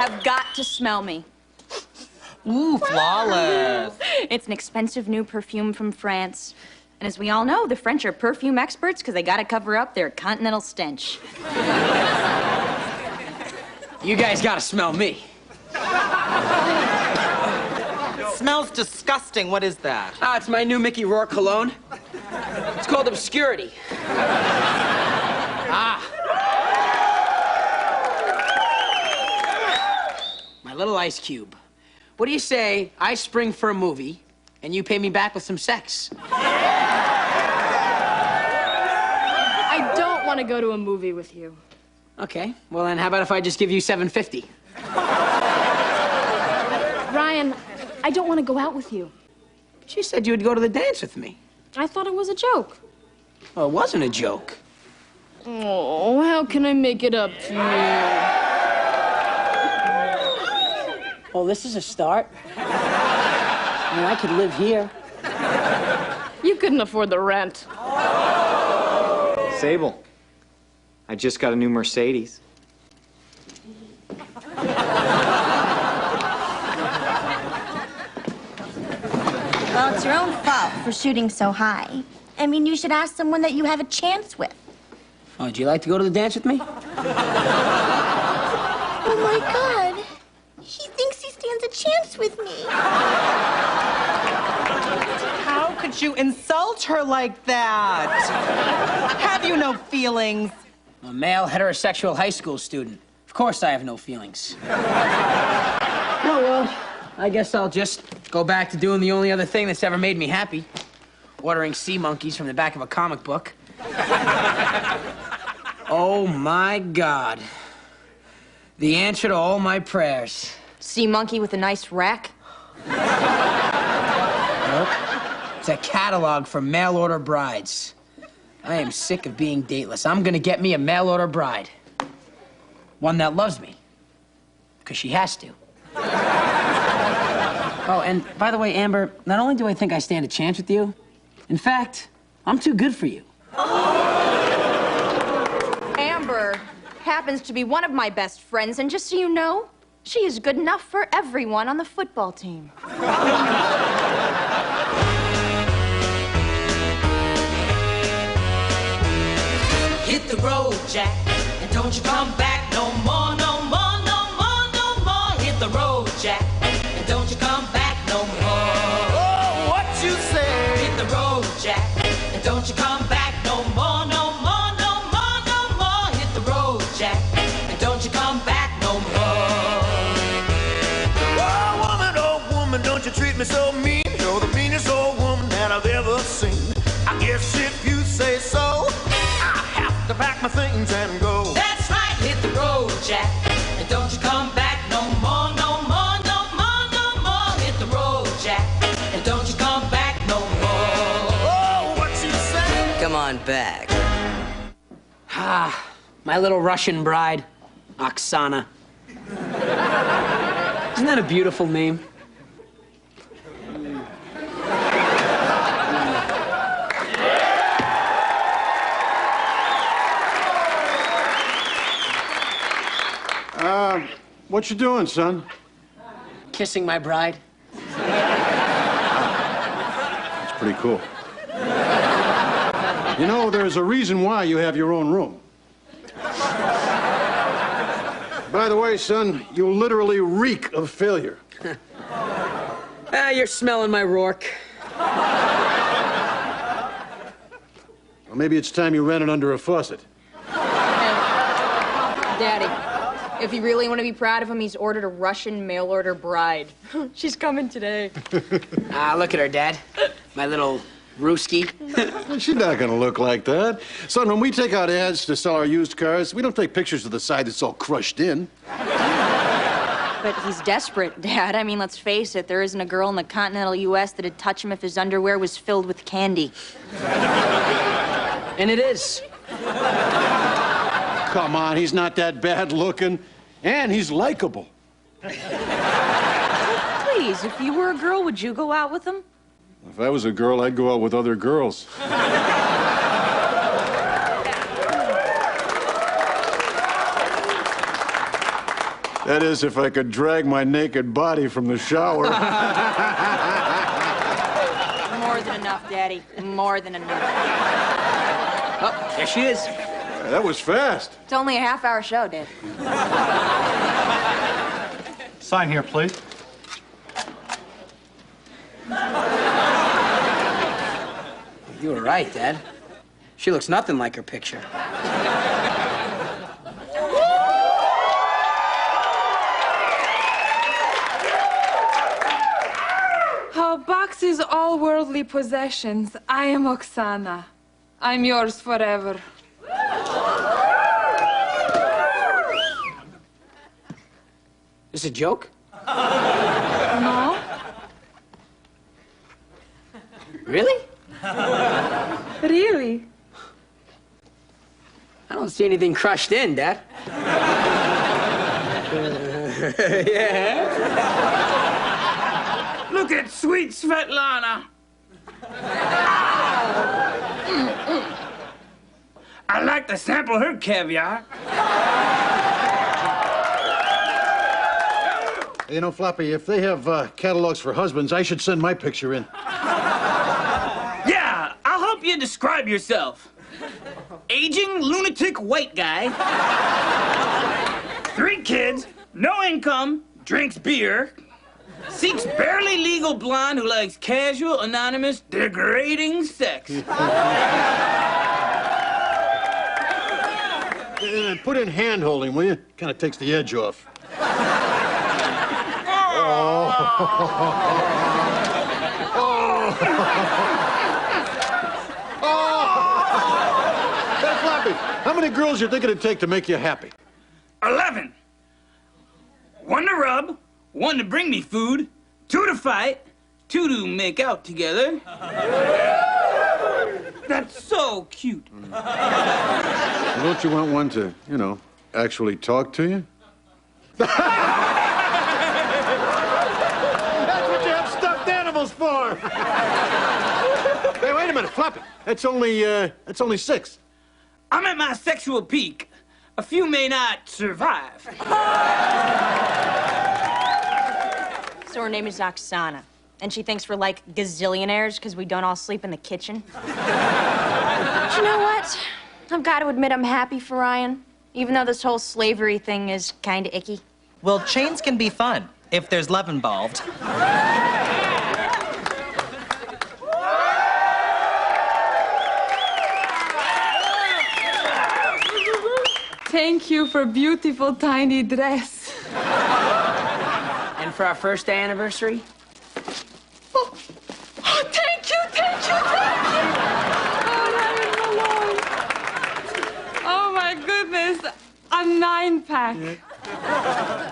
have got to smell me. Ooh, flawless. It's an expensive new perfume from France. And as we all know, the French are perfume experts because they gotta cover up their continental stench. You guys gotta smell me. Smells disgusting. What is that? Ah, it's my new Mickey Rourke cologne. It's called Obscurity. My little ice cube. What do you say I spring for a movie and you pay me back with some sex? I don't want to go to a movie with you. Okay, well then how about if I just give you $7.50? Ryan, I don't want to go out with you. But you said you would go to the dance with me. I thought it was a joke. Well, it wasn't a joke. Oh, how can I make it up to you? Well, this is a start. I mean, I could live here. You couldn't afford the rent. Sable, I just got a new Mercedes. Well, it's your own fault for shooting so high. I mean, you should ask someone that you have a chance with. Oh, would you like to go to the dance with me? Oh, my God. He thinks he stands a chance with me. How could you insult her like that? Have you no feelings? I'm a male heterosexual high school student. Of course I have no feelings. Oh, well, I guess I'll just go back to doing the only other thing that's ever made me happy. Ordering sea monkeys from the back of a comic book. Oh, my God. The answer to all my prayers. Sea monkey with a nice rack? Nope. It's a catalog for mail-order brides. I am sick of being dateless. I'm gonna get me a mail-order bride. One that loves me. Because she has to. Oh, and by the way, Amber, not only do I think I stand a chance with you, in fact, I'm too good for you. Amber happens to be one of my best friends, and just so you know, she is good enough for everyone on the football team. Hit the road, Jack, and don't you come back no more, no more, no more, no more. Hit the road, Jack, and don't you come back no more. Oh, what you say? Hit the road, Jack, and don't you come back no more, no more, no more, no more. Hit the road, Jack, and don't you come back no more. Oh, woman, don't you treat me so mean. You're the meanest old woman that I've ever seen. I guess if you say so, to pack my things and go. That's right, hit the road, Jack, and don't you come back no more, no more, no more, no more. Hit the road, Jack, and don't you come back no more. Oh, what you say? Come on back. Ah, my little Russian bride, Oxana. Isn't that a beautiful name? What you doing, son? Kissing my bride. That's pretty cool. You know, there's a reason why you have your own room. By the way, son, you literally reek of failure. You're smelling my Rourke. Well, maybe it's time you ran it under a faucet. Daddy, if you really want to be proud of him, he's ordered a Russian mail-order bride. She's coming today. Look at her, Dad. My little Ruski. She's not gonna look like that. Son, when we take out ads to sell our used cars, we don't take pictures of the side that's all crushed in. But he's desperate, Dad. I mean, let's face it, there isn't a girl in the continental U.S. that'd touch him if his underwear was filled with candy. And it is. Come on, he's not that bad looking. And he's likable. Please, if you were a girl, would you go out with him? If I was a girl, I'd go out with other girls. That is, if I could drag my naked body from the shower. More than enough, Daddy. More than enough. Oh, there she is. That was fast. It's only a half-hour show, Dad. Sign here, please. You were right, Dad. She looks nothing like her picture. Our box is all worldly possessions. I am Oxana. I'm yours forever. Is this a joke? No? Really? Really? I don't see anything crushed in, Dad. Yeah. Look at sweet Svetlana. I'd like to sample her caviar. You know, Floppy, if they have catalogs for husbands, I should send my picture in. Yeah, I'll help you describe yourself. Aging lunatic white guy. 3 kids, no income, drinks beer. Seeks barely legal blonde who likes casual, anonymous, degrading sex. Put in hand-holding, will you? Kind of takes the edge off. Hey, Floppy, how many girls you think it'd take to make you happy? 11. 1 to rub, 1 to bring me food, 2 to fight, 2 to make out together. That's so cute. Don't you want one to, you know, actually talk to you? That's what you have stuffed animals for! Hey, wait a minute, Floppy. That's only 6. I'm at my sexual peak. A few may not survive. So her name is Oxana. And she thinks we're like gazillionaires because we don't all sleep in the kitchen. But you know what? I've got to admit I'm happy for Ryan, Even though this whole slavery thing is kind of icky. Well, chains can be fun if there's love involved. Thank you for beautiful tiny dress. And for our first day anniversary? Oh, thank you, thank you, thank you. Oh, Ryan Malone. Oh, my goodness. A 9-pack.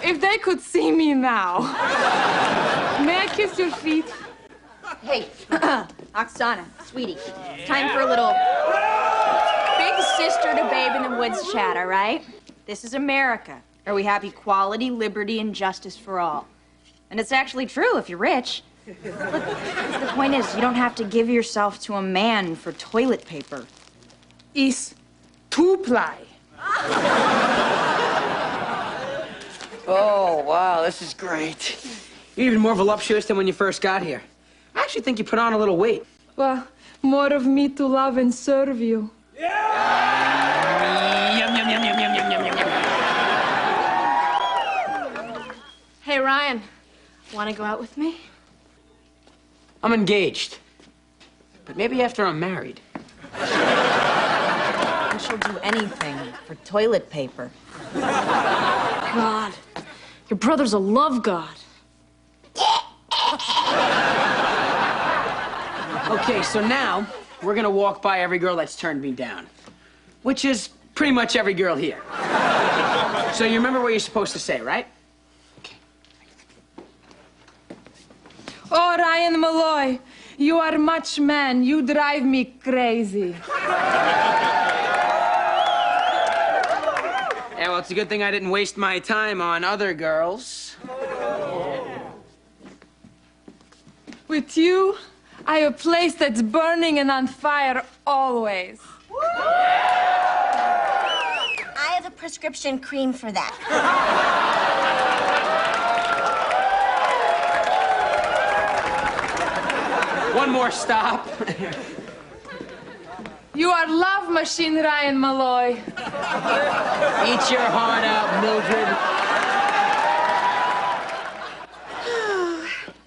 If they could see me now. May I kiss your feet? Hey, Oksana, sweetie, it's time for a little big sister to babe in the woods chat, all right? This is America, where we have equality, liberty, and justice for all. And it's actually true if you're rich. Look, the point is, you don't have to give yourself to a man for toilet paper. Is 2-ply. Oh, wow, this is great. You're even more voluptuous than when you first got here. I actually think you put on a little weight. Well, more of me to love and serve you. Yum, yum, yum, yum, yum, yum, yum, yum. Hey, Ryan, want to go out with me? I'm engaged. But maybe after I'm married. And she'll do anything for toilet paper. God, your brother's a love god. Okay, so now we're gonna walk by every girl that's turned me down, which is pretty much every girl here. So you remember what you're supposed to say, right? Okay. Oh, Ryan Malloy, you are much man. You drive me crazy. Yeah, well, it's a good thing I didn't waste my time on other girls. With you, I have a place that's burning and on fire always. I have a prescription cream for that. One more stop. You are love machine, Ryan Malloy. Eat your heart out, Mildred.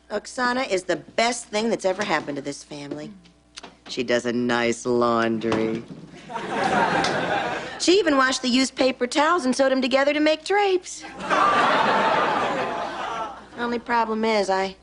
Oxana is the best thing that's ever happened to this family. She does a nice laundry. She even washed the used paper towels and sewed them together to make drapes. Only problem is, I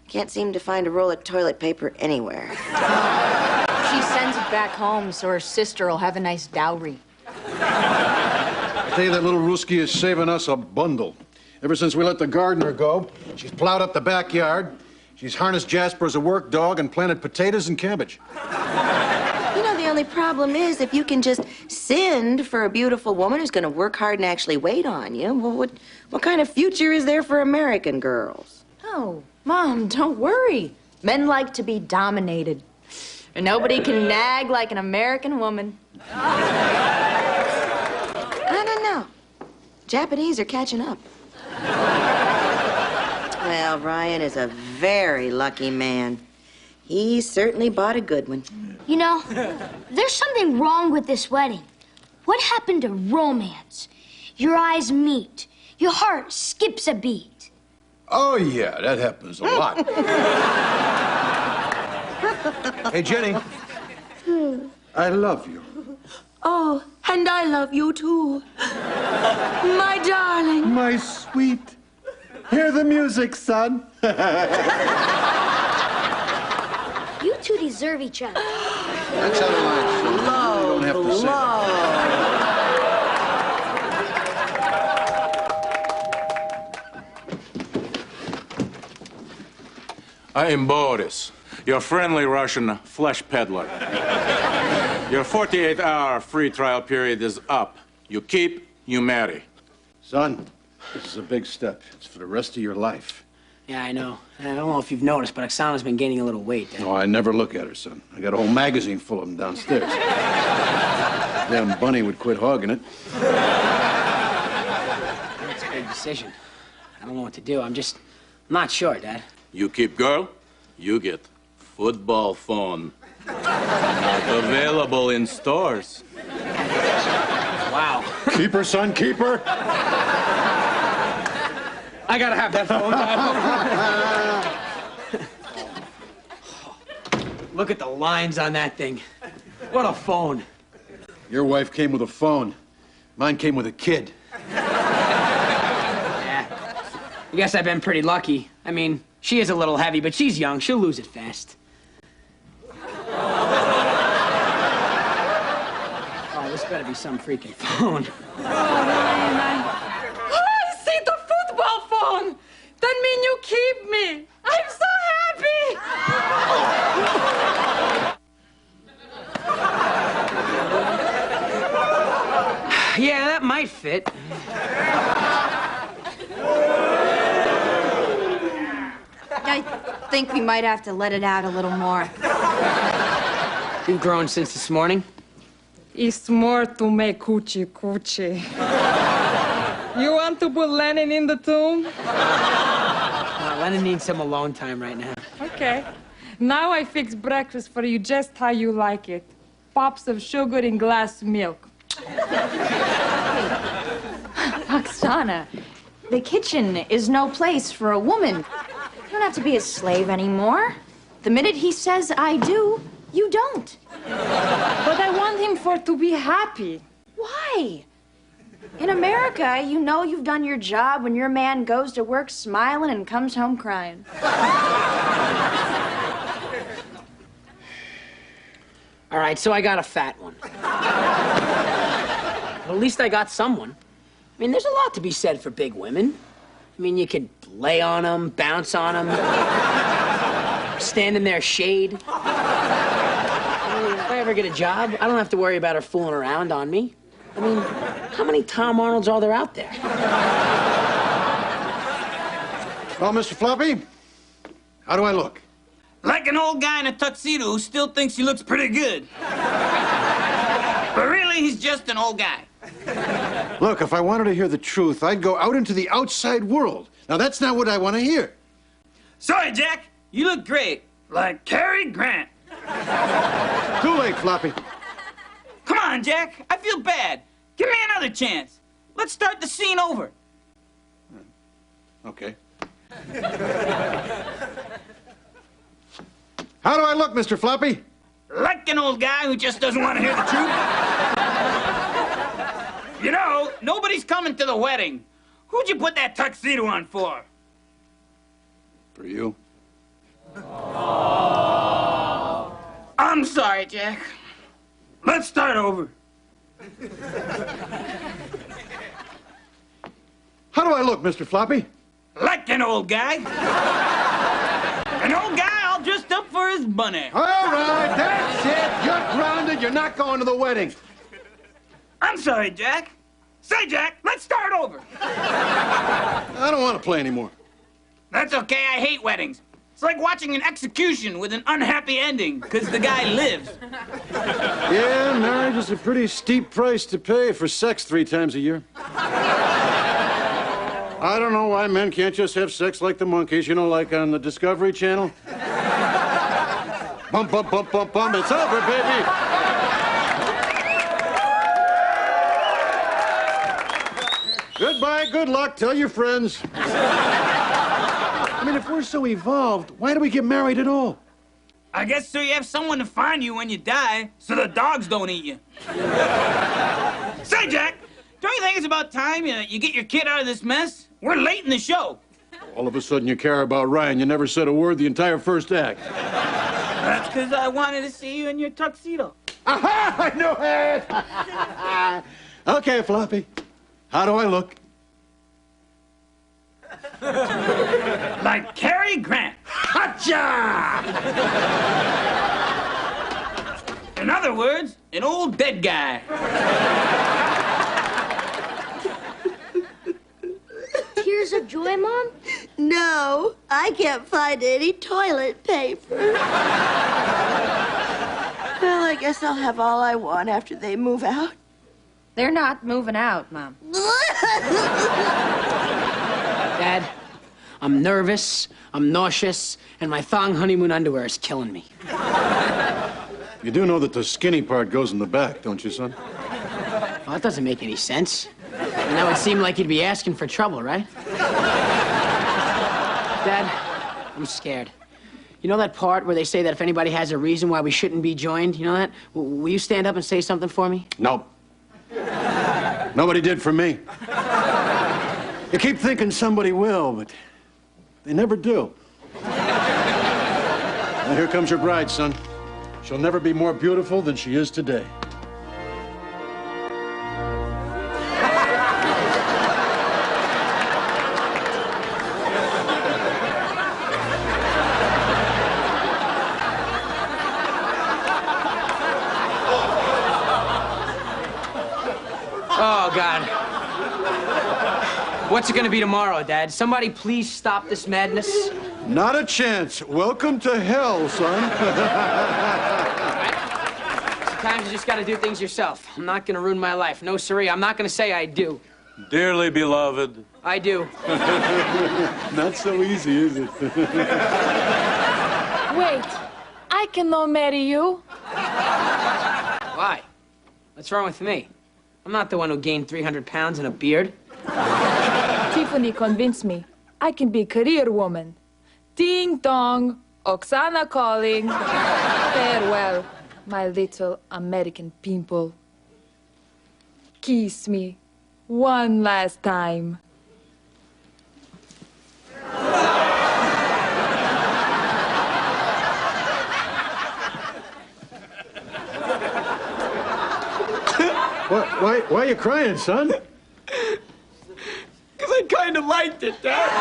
can't seem to find a roll of toilet paper anywhere. She sends it back home so her sister will have a nice dowry. I tell you, that little Ruski is saving us a bundle. Ever since we let the gardener go, she's plowed up the backyard. She's harnessed Jasper as a work dog and planted potatoes and cabbage. You know, the only problem is if you can just send for a beautiful woman who's going to work hard and actually wait on you, well, what kind of future is there for American girls? Oh, Mom, don't worry. Men like to be dominated. And nobody can nag like an American woman. I don't know. Japanese are catching up. Well, Ryan is a very lucky man. He certainly bought a good one. You know, there's something wrong with this wedding. What happened to romance? Your eyes meet. Your heart skips a beat. Oh, yeah, that happens a lot. Hey, Jenny. I love you. Oh, and I love you, too. My darling. My sweet. Hear the music, son. You two deserve each other. That's how the line shows. You don't have to say I am Boris, your friendly Russian flesh peddler. Your 48-hour free trial period is up. You keep, you marry. Son, this is a big step. It's for the rest of your life. Yeah, I know. I don't know if you've noticed, but Oksana's been gaining a little weight. No, I never look at her, son. I got a whole magazine full of them downstairs. Damn bunny would quit hogging it. It's a big decision. I don't know what to do. I'm not sure, Dad. You keep girl, you get football phone. Not available in stores. Wow. Keep her, son, keep her. I gotta have that phone, Dad. Look at the lines on that thing. What a phone. Your wife came with a phone. Mine came with a kid. Yeah. I guess I've been pretty lucky. I mean, she is a little heavy, but she's young. She'll lose it fast. Oh, this better be some freaking phone. I see the football phone. That means you keep me. I'm so happy. Yeah, that might fit. I think we might have to let it out a little more. You've grown since this morning? It's more to make coochie coochie. You want to put Lennon in the tomb? Lennon needs some alone time right now. Okay. Now I fix breakfast for you just how you like it. Pops of sugar in glass milk. Oksana, the kitchen is no place for a woman. You don't have to be a slave anymore. The minute he says I do, you don't. But I want him to be happy. Why? In America, you know you've done your job when your man goes to work smiling and comes home crying. All right, so I got a fat one. But at least I got someone. I mean, there's a lot to be said for big women. I mean, you could lay on them, bounce on them, stand in their shade. If I ever get a job, I don't have to worry about her fooling around on me. I mean, how many Tom Arnolds are there out there? Well, Mr. Floppy, how do I look? Like an old guy in a tuxedo who still thinks he looks pretty good. But really, he's just an old guy. Look, if I wanted to hear the truth, I'd go out into the outside world. Now, that's not what I want to hear. Sorry, Jack. You look great. Like Cary Grant. Too late, Floppy. Come on, Jack. I feel bad. Give me another chance. Let's start the scene over. Okay. How do I look, Mr. Floppy? Like an old guy who just doesn't want to hear the truth. You know, nobody's coming to the wedding. Who'd you put that tuxedo on for? For you. I'm sorry, Jack. Let's start over. How do I look, Mr. Floppy? Like an old guy. An old guy all dressed up for his bunny. All right, that's it. You're grounded. You're not going to the wedding. I'm sorry, Jack. Say, Jack, let's start over. I don't want to play anymore. That's okay. I hate weddings. It's like watching an execution with an unhappy ending, because the guy lives. Yeah, marriage is a pretty steep price to pay for sex 3 times a year. I don't know why men can't just have sex like the monkeys, you know, like on the Discovery Channel. Bump, bump, bump, bump, bump. It's over, baby. Goodbye, good luck. Tell your friends. I mean, if we're so evolved, why do we get married at all? I guess so you have someone to find you when you die, so the dogs don't eat you. Say, Jack, don't you think it's about time you get your kid out of this mess? We're late in the show. All of a sudden you care about Ryan. You never said a word the entire first act. That's because I wanted to see you in your tuxedo. Aha! I knew it! Okay, Floppy. How do I look? Like Cary Grant. Hacha! In other words, an old dead guy. Tears of joy, Mom? No, I can't find any toilet paper. Well, I guess I'll have all I want after they move out. They're not moving out, Mom. Dad, I'm nervous, I'm nauseous, and my thong honeymoon underwear is killing me. You do know that the skinny part goes in the back, don't you, son? Well, that doesn't make any sense. And that would seem like you'd be asking for trouble, right? Dad, I'm scared. You know that part where they say that if anybody has a reason why we shouldn't be joined, you know that? Will you stand up and say something for me? Nope. Nobody did for me. You keep thinking somebody will, but they never do. Well, here comes your bride, son. She'll never be more beautiful than she is today. Oh, God. What's it gonna be tomorrow, Dad? Somebody please stop this madness. Not a chance. Welcome to hell, son. Sometimes you just gotta do things yourself. I'm not gonna ruin my life. No, siree, I'm not gonna say I do. Dearly beloved. I do. Not so easy, is it? Wait, I cannot marry you. Why? What's wrong with me? I'm not the one who gained 300 pounds and a beard. Tiffany convinced me I can be a career woman. Ding dong, Oxana calling. Farewell, my little American pimple. Kiss me one last time. Why are you crying, son? Because I kind of liked it, Dad.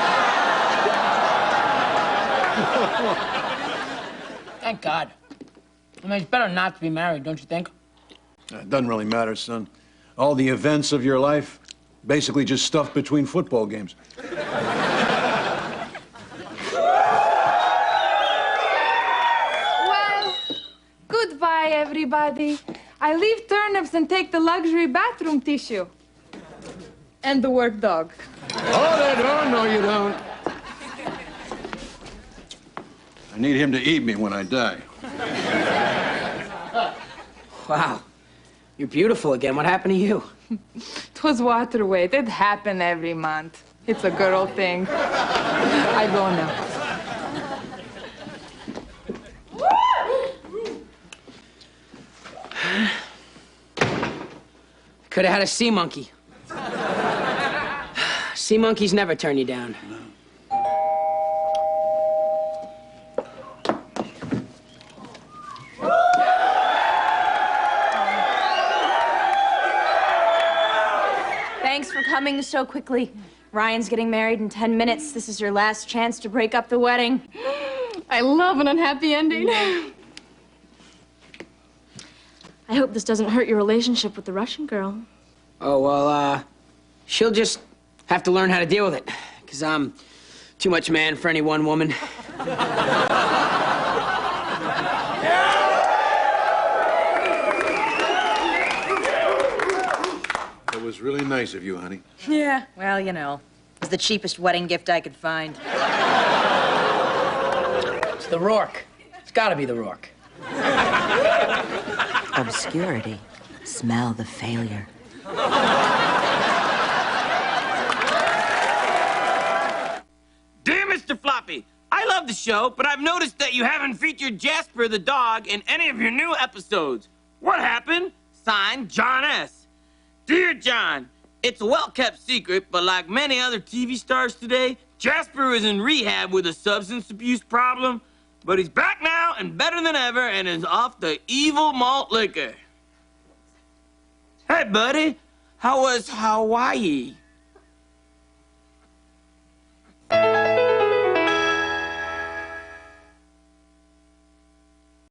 Thank God. I mean, it's better not to be married, don't you think? It doesn't really matter, son. All the events of your life, basically just stuff between football games. Well, goodbye, everybody. I leave turnips and take the luxury bathroom tissue. And the work dog. Oh, they don't. No, you don't. I need him to eat me when I die. Wow. You're beautiful again. What happened to you? 'Twas water weight. It happen every month. It's a girl thing. I go now. Could have had a sea monkey. Sea monkeys never turn you down. Thanks for coming so quickly. Ryan's getting married in 10 minutes. This is your last chance to break up the wedding. I love an unhappy ending. I hope this doesn't hurt your relationship with the Russian girl. Oh, well, she'll just have to learn how to deal with it. 'Cause I'm too much man for any one woman. That was really nice of you, honey. Yeah, well, you know, it was the cheapest wedding gift I could find. It's the Rourke. It's gotta be the Rourke. Obscurity. Smell the failure. Dear Mr. Floppy, I love the show, but I've noticed that you haven't featured Jasper the dog in any of your new episodes. What happened? Signed, John S. Dear John, it's a well-kept secret, but like many other TV stars today, Jasper is in rehab with a substance abuse problem, but he's back now and better than ever and is off the evil malt liquor. Hey, buddy, how was Hawaii?